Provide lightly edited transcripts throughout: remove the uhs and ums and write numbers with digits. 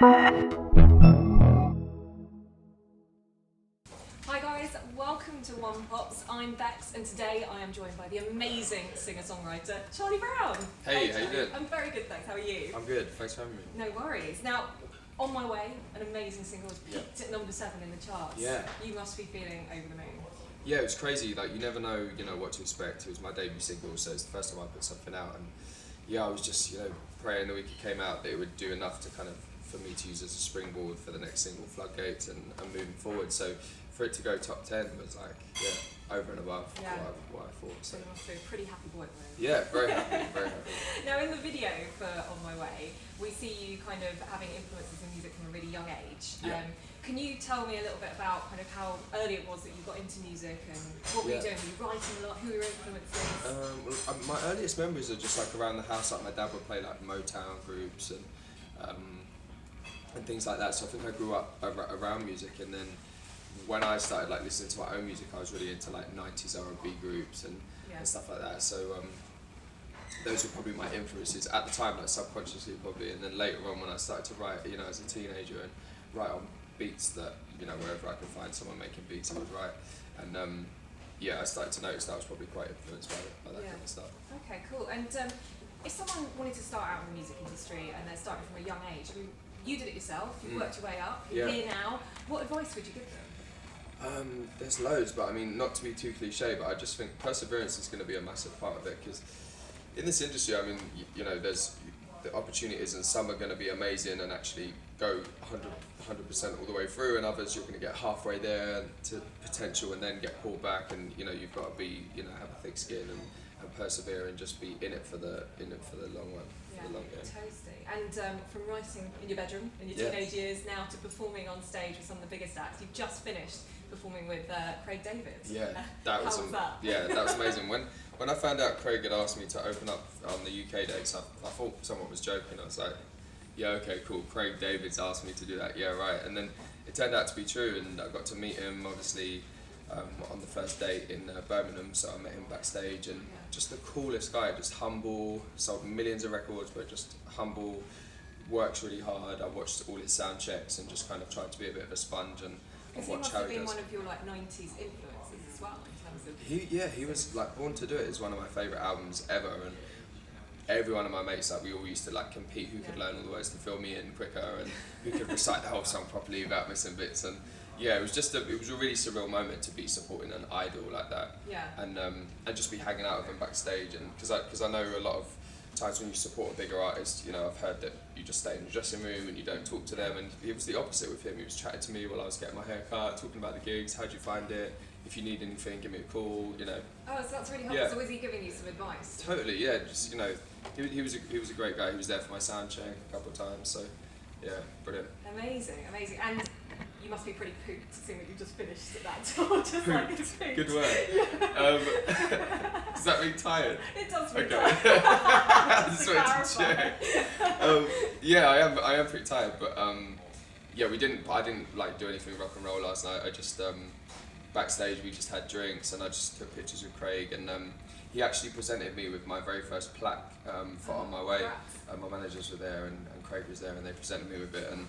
Hi guys, welcome to OnePopz. I'm Bex, and today I am joined by the amazing singer-songwriter Charlie Brown. Hey, how you doing? I'm very good, thanks. How are you? I'm good, thanks for having me. No worries. Now, On My Way, an amazing single, has peaked at number 7 in the charts. Yeah. You must be feeling over the moon. Yeah, it was crazy. Like, you never know, what to expect. It was my debut single, so it's the first time I put something out, and yeah, I was just, praying the week it came out that it would do enough to kind of, for me to use as a springboard for the next single, Floodgates, and moving forward. So for it to go top 10 was like, over and above what I thought. So you must be a pretty happy boy at the moment. yeah, very happy, very happy. Now, in the video for On My Way, we see you kind of having influences in music from a really young age. Yeah. Can you tell me a little bit about kind of how early it was that you got into music, and what were you doing? Were you writing a lot? Who were your influences? My earliest memories are just like around the house. Like my dad would play like Motown groups and things like that. So I think I grew up around music, and then when I started like listening to my own music, I was really into like 90s R&B groups and stuff like that. So those were probably my influences at the time, like subconsciously probably. And then later on, when I started to write, as a teenager, and write on beats that wherever I could find someone making beats, I would write. And I started to notice that I was probably quite influenced by that kind of stuff. Okay, cool. And if someone wanted to start out in the music industry and they're starting from a young age, I mean, you did it yourself. You worked your way up. You're here now. What advice would you give them? There's loads, but I mean, not to be too cliche, but I just think perseverance is going to be a massive part of it, because in this industry, I mean, there's the opportunities, and some are going to be amazing and actually go 100% all the way through, and others you're going to get halfway there to potential and then get pulled back, and you've got to be have a thick skin and persevere and just be in it for the long run. Yeah, totally. And from writing in your bedroom in your teenage years now to performing on stage with some of the biggest acts, you've just finished performing with Craig David. Yeah, that was that? Yeah, that was amazing. When I found out Craig had asked me to open up on the UK dates, I thought someone was joking. I was like, yeah, okay, cool. Craig David's asked me to do that. Yeah, right. And then it turned out to be true, and I got to meet him obviously on the first date in Birmingham. So I met him backstage, and just the coolest guy, just humble, sold millions of records, but just humble, works really hard. I watched all his sound checks and just kind of tried to be a bit of a sponge and watch how he does. He must have been one of your like 90s influences as well in terms of... He was like Born to Do It is one of my favourite albums ever, and every one of my mates, like we all used to like compete who could learn all the words to fill me in quicker and who could recite the whole song properly without missing bits. And yeah, it was a really surreal moment to be supporting an idol like that. Yeah. And just be hanging out with him backstage, and because I know a lot of times when you support a bigger artist, I've heard that you just stay in the dressing room and you don't talk to them, and it was the opposite with him. He was chatting to me while I was getting my hair cut, talking about the gigs, how'd you find it, if you need anything, give me a call, Oh, so that's really helpful. Yeah. So was he giving you some advice? Totally, yeah, just, he was a great guy. He was there for my sound check a couple of times, so yeah, brilliant. Amazing. And you must be pretty pooped seeing that you just finished at that tour, just pooped. like it's pooped. Good word. Yeah. Does that mean tired? It does mean tired. Just wanted to check. Yeah, I am pretty tired, but I didn't like do anything rock and roll last night. I just backstage we just had drinks and I just took pictures with Craig, and he actually presented me with my very first plaque for On My Way. My managers were there and Craig was there, and they presented me with it, and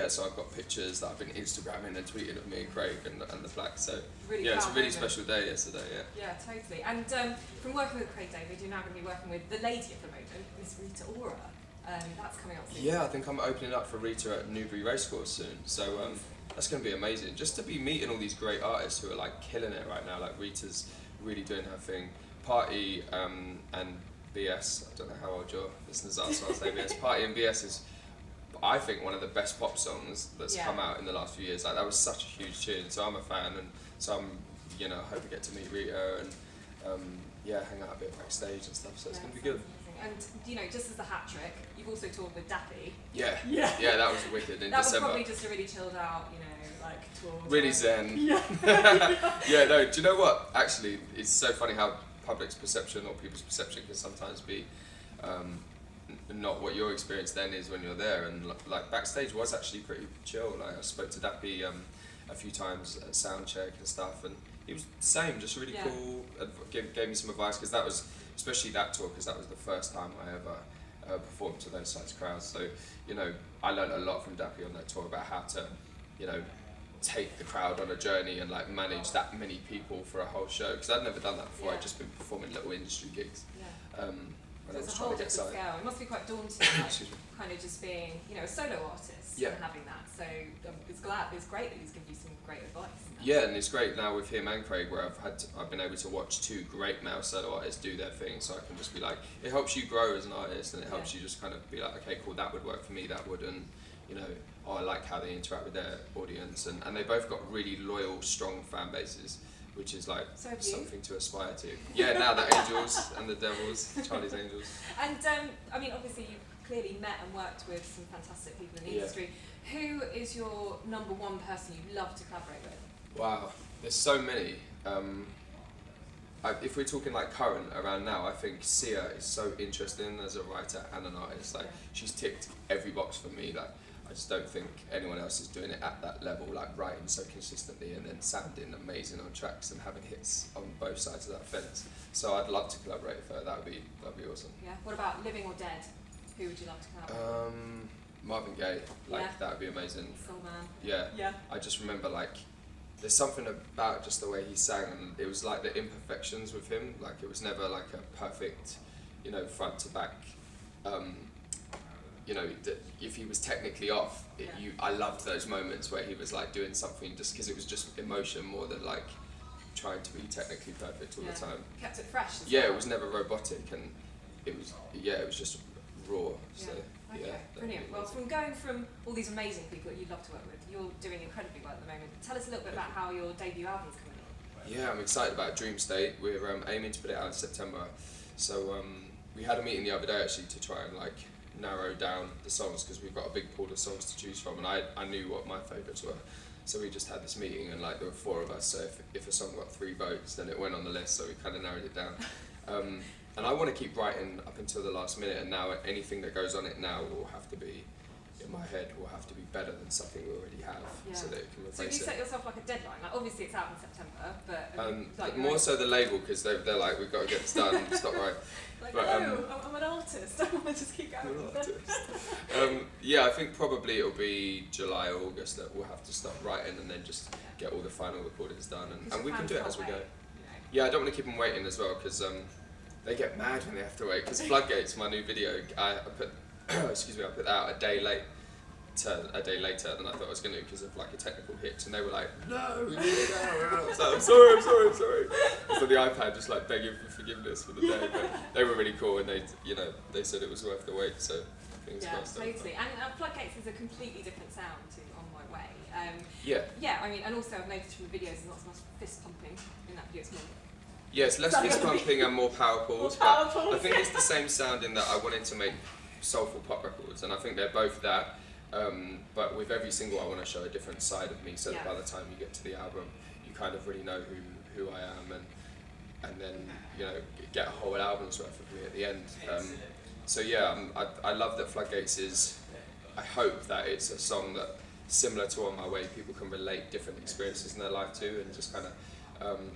so I've got pictures that I've been Instagramming and tweeting of me and Craig and the plaque. So really it's a really special day yesterday. Yeah, totally. And from working with Craig David, you're now going to be working with the lady of the moment, Miss Rita Ora. That's coming up soon. Yeah, I think I'm opening up for Rita at Newbury Racecourse soon. So that's going to be amazing. Just to be meeting all these great artists who are like killing it right now. Like Rita's really doing her thing. Party and BS. I don't know how old your listeners are, so I'll say BS. Party and BS is, I think, one of the best pop songs that's come out in the last few years. Like that was such a huge tune. So I'm a fan, and so I'm, I hope to get to meet Rita and hang out a bit backstage and stuff. So it's going to be good. And just as the hat trick, you've also toured with Dappy. Yeah, that was wicked in December. That was probably just a really chilled out, like tour. Really zen. Yeah. Yeah, no, do you know what? Actually, it's so funny how public's perception or people's perception can sometimes be not what your experience then is when you're there. And like backstage was actually pretty chill. Like I spoke to Dappy a few times at sound check and stuff, and he was the same, just really cool. Gave me some advice, because that was, especially that tour, because that was the first time I ever perform to those size crowds. So, you know, I learned a lot from Dappy on that tour about how to, you know, take the crowd on a journey and like manage that many people for a whole show, because I'd never done that before. I'd just been performing little industry gigs. So it's a whole different scale. It must be quite daunting, like, kind of just being, you know, a solo artist and having that. So it's great that he's given you some great advice. Yeah, and it's great now with him and Craig, where I've been able to watch two great male solo artists do their thing. So I can just be like, it helps you grow as an artist, and it helps you just kind of be like, okay, cool, that would work for me, that wouldn't. You know, I like how they interact with their audience, and they both got really loyal, strong fan bases, which is like something to aspire to. Yeah, now the Angels and the Devils, Charlie's Angels. And I mean, obviously you've clearly met and worked with some fantastic people in the industry. Who is your number one person you'd love to collaborate with? Wow, there's so many. If we're talking like current around now, I think Sia is so interesting as a writer and an artist. Like she's ticked every box for me. Like I just don't think anyone else is doing it at that level, like writing so consistently and then sounding amazing on tracks and having hits on both sides of that fence. So I'd love to collaborate with her. That'd be awesome. Yeah. What about living or dead? Who would you love to collaborate with? Marvin Gaye. Like that would be amazing. Soul man. Yeah. Yeah. I just remember like there's something about just the way he sang, and it was like the imperfections with him. Like it was never like a perfect, you know, front to back. You know, if he was technically off, I loved those moments where he was like doing something just because it was just emotion more than like trying to be technically perfect all the time. Kept it fresh. It was never robotic, and it was just raw. So brilliant. Well, from going from all these amazing people that you'd love to work with, you're doing incredibly well at the moment. Tell us a little bit about how your debut album's coming on. Yeah, I'm excited about Dream State. We're aiming to put it out in September. So we had a meeting the other day actually to try and like narrow down the songs, because we've got a big pool of songs to choose from, and I knew what my favourites were. So we just had this meeting, and like there were 4 of us, so if a song got 3 votes, then it went on the list, so we kind of narrowed it down. And I want to keep writing up until the last minute, and now anything that goes on it now will have to be, in my head, will have to be better than something we already have, so that it can replace it. So have you set yourself like a deadline? Like obviously it's out in September, but... like more so the label, because they're like, we've got to get this done, it's not right. Like, but, I'm an artist, I want to just keep going. I'm an artist. Yeah, I think probably it'll be July or August that we'll have to start writing and then just get all the final recordings done, and we can do it as we go. Yeah, I don't want to keep them waiting as well, because they get mad when they have to wait, because Floodgates, my new video, I put that out a day later than I thought I was going to, because of like a technical hitch, and they were like, no, we need it now. I was like, I'm sorry. So the iPad just like begging for forgiveness for the day, but they were really cool, and they said it was worth the wait, so fingers crossed. Yeah, totally. And Floodgates is a completely different sound to On My Way. Yeah, I mean, and also I've noticed from the videos there's not so much fist pumping in that video, it's more... Yeah, it's less fist pumping and more power chords, but I think it's the same sound in that I wanted to make soulful pop records, and I think they're both that. But with every single, I want to show a different side of me, so that by the time you get to the album, you kind of really know who I am, and then get a whole album's worth of me at the end. So yeah, I love that Floodgates is. I hope that it's a song that, similar to On My Way, people can relate different experiences in their life to, and just kind of.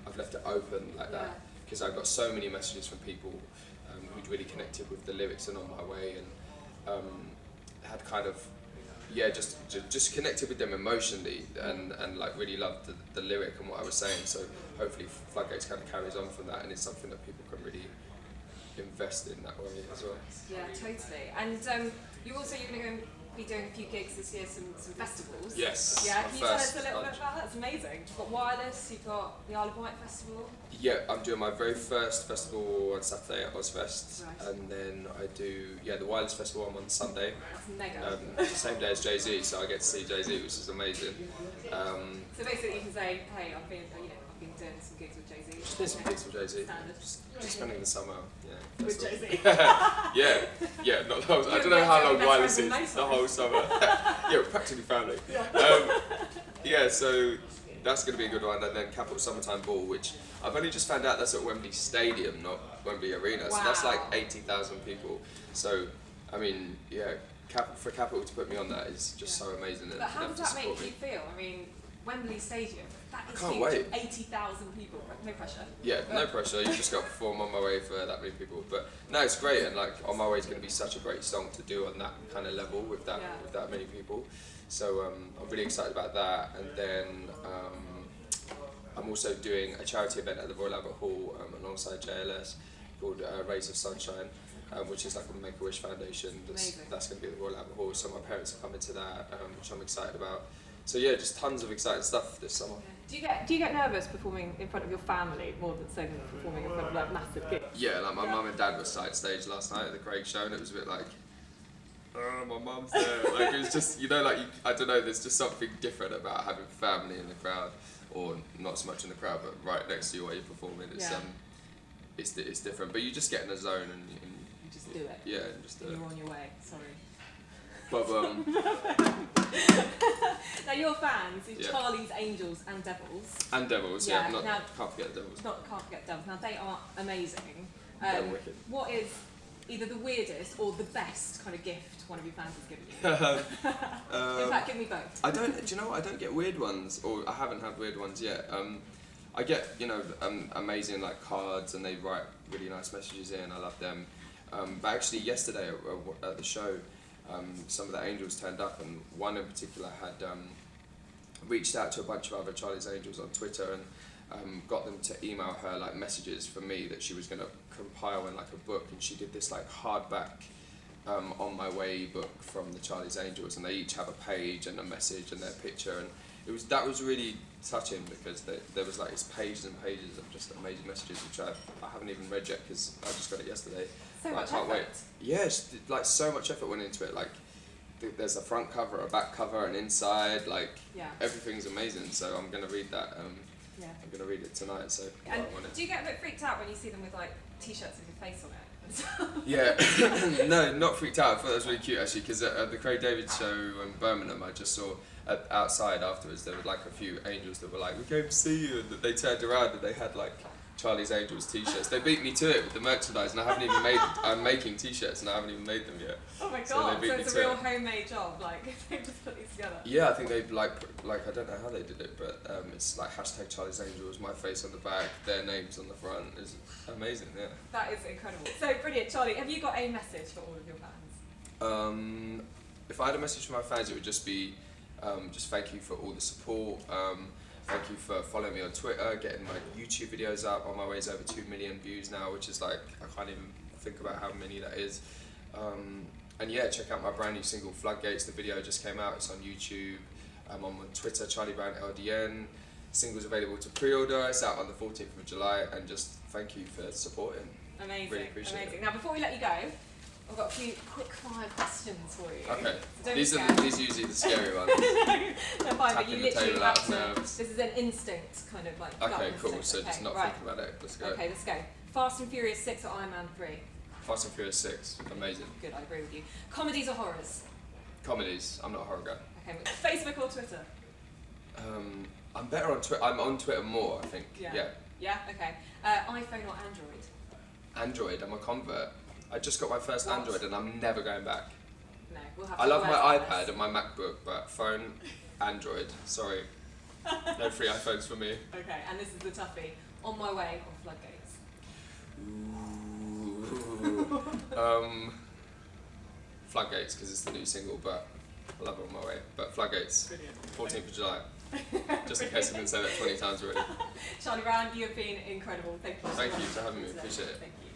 I've left it open like that, because I got so many messages from people who'd really connected with the lyrics and On My Way, and had kind of just connected with them emotionally, and like really loved the lyric and what I was saying. So hopefully Floodgates kind of carries on from that, and it's something that people can really invest in that way as well. Yeah, totally. And you're going to be doing a few gigs this year, some festivals. Yes. Yeah, can you tell us a little bit about that? It's amazing. You've got Wireless, you've got the Isle of Wight Festival. Yeah, I'm doing my very first festival on Saturday at Ozfest, and then I do the Wireless Festival on Sunday. That's mega. Same day as Jay-Z, so I get to see Jay-Z, which is amazing. So basically you can say, hey, I've been doing some gigs with Jay-Z. Just doing some gigs with Jay-Z. Just spending the summer, with Jay-Z. yeah. Not the whole, I don't know how long Wireless is. The whole summer. Yeah, practically family. So that's going to be a good one, and then Capital Summertime Ball, which I've only just found out that's at Wembley Stadium, not Wembley Arena. Wow. So that's like 80,000 people. So, I mean, for Capital to put me on that is just so amazing. But how does that make you feel? I mean, Wembley Stadium. That is Can't huge. wait. 80,000 people. No pressure. Yeah, no pressure. You just got to perform On My Way for that many people. But no, it's great, and like On My Way is going to be such a great song to do on that kind of level with that many people. So I'm really excited about that. And then I'm also doing a charity event at the Royal Albert Hall alongside JLS called Rays of Sunshine. Which is like a Make-A-Wish Foundation. That's going to be at the Royal Albert Hall. So my parents are coming to that, which I'm excited about. So yeah, just tons of exciting stuff this summer. Yeah. Do you get nervous performing in front of your family more than performing in front of like massive gigs? Yeah, like my mum and dad were side stage last night at the Craig show, and it was a bit like, oh, my mum's there. Like it was just, you know, like I don't know. There's just something different about having family in the crowd, or not so much in the crowd, but right next to you while you're performing. It's it's different, but you just get in a zone and you just do it. Yeah, and just do it. You're on your way. Sorry. But now your fans is Charlie's Angels and Devils. And Devils, now, can't forget the Devils. Can't forget Devils. Now they are amazing. They're wicked. What is either the weirdest or the best kind of gift one of your fans has given you? In fact, give me both. I don't. Do you know what? I don't get weird ones, or I haven't had weird ones yet. I get amazing like cards, and they write really nice messages in. I love them. But actually, yesterday at the show, some of the Angels turned up, and one in particular had reached out to a bunch of other Charlie's Angels on Twitter and got them to email her like messages for me that she was going to compile in like a book, and she did this like hardback On My Way book from the Charlie's Angels, and they each have a page and a message and their picture, and that was really touching because there was like pages and pages of just amazing messages which I haven't even read yet because I just got it yesterday. So much can't effort. wait. Yeah, like so much effort went into it. Like there's a front cover, a back cover, an inside. Like everything's amazing. So I'm gonna read that. I'm gonna read it tonight. So and do you get a bit freaked out when you see them with like t-shirts with your face on it? Yeah, no, not freaked out. I thought that was really cute actually because at the Craig David show in Birmingham, I just saw outside afterwards there were like a few Angels that were like, "We came to see you," and they turned around and they had like Charlie's Angels t-shirts. They beat me to it with the merchandise, and I haven't even made. I'm making t-shirts, and I haven't even made them yet. Oh my god! So it's a real homemade job. Like they just put these together. Yeah, I think they like I don't know how they did it, but it's like hashtag Charlie's Angels, my face on the back, their names on the front. It's amazing. Yeah. That is incredible. So brilliant, Charlie. Have you got a message for all of your fans? If I had a message for my fans, it would just be just thank you for all the support. Thank you for following me on Twitter, getting my YouTube videos up. On My Way is over 2 million views now, which is like, I can't even think about how many that is. And yeah, check out my brand new single, Floodgates. The video just came out, it's on YouTube. I'm on Twitter, Charlie Brown LDN. Single's available to pre-order, it's out on the 14th of July, and just thank you for supporting. Amazing, really appreciate it. Now before we let you go, I've got a few quick fire questions for you. Okay. So these are usually the scary ones. No, fine, but you literally have to. Nerves. This is an instinct kind of like. Okay, cool. Instinct. So just not thinking about it. Let's go. Okay, let's go. Fast and Furious 6 or Iron Man 3? Fast and Furious 6. Amazing. Good, I agree with you. Comedies or horrors? Comedies. I'm not a horror guy. Okay, Facebook or Twitter? I'm better on Twitter. I'm on Twitter more, I think. Yeah. Okay. iPhone or Android? Android. I'm a convert. I just got my first Android and I'm never going back. No, we'll have I love my iPad and my MacBook, but phone, Android. Sorry. No free iPhones for me. Okay, and this is the toughie. On My Way or Floodgates? Ooh. Floodgates, because it's the new single, but I love it On My Way. But Floodgates, brilliant. 14th of July. Just in case I didn't say that 20 times already. Charlie Brown, you have been incredible. Thank you. Thank you for having me. Appreciate it. Thank you.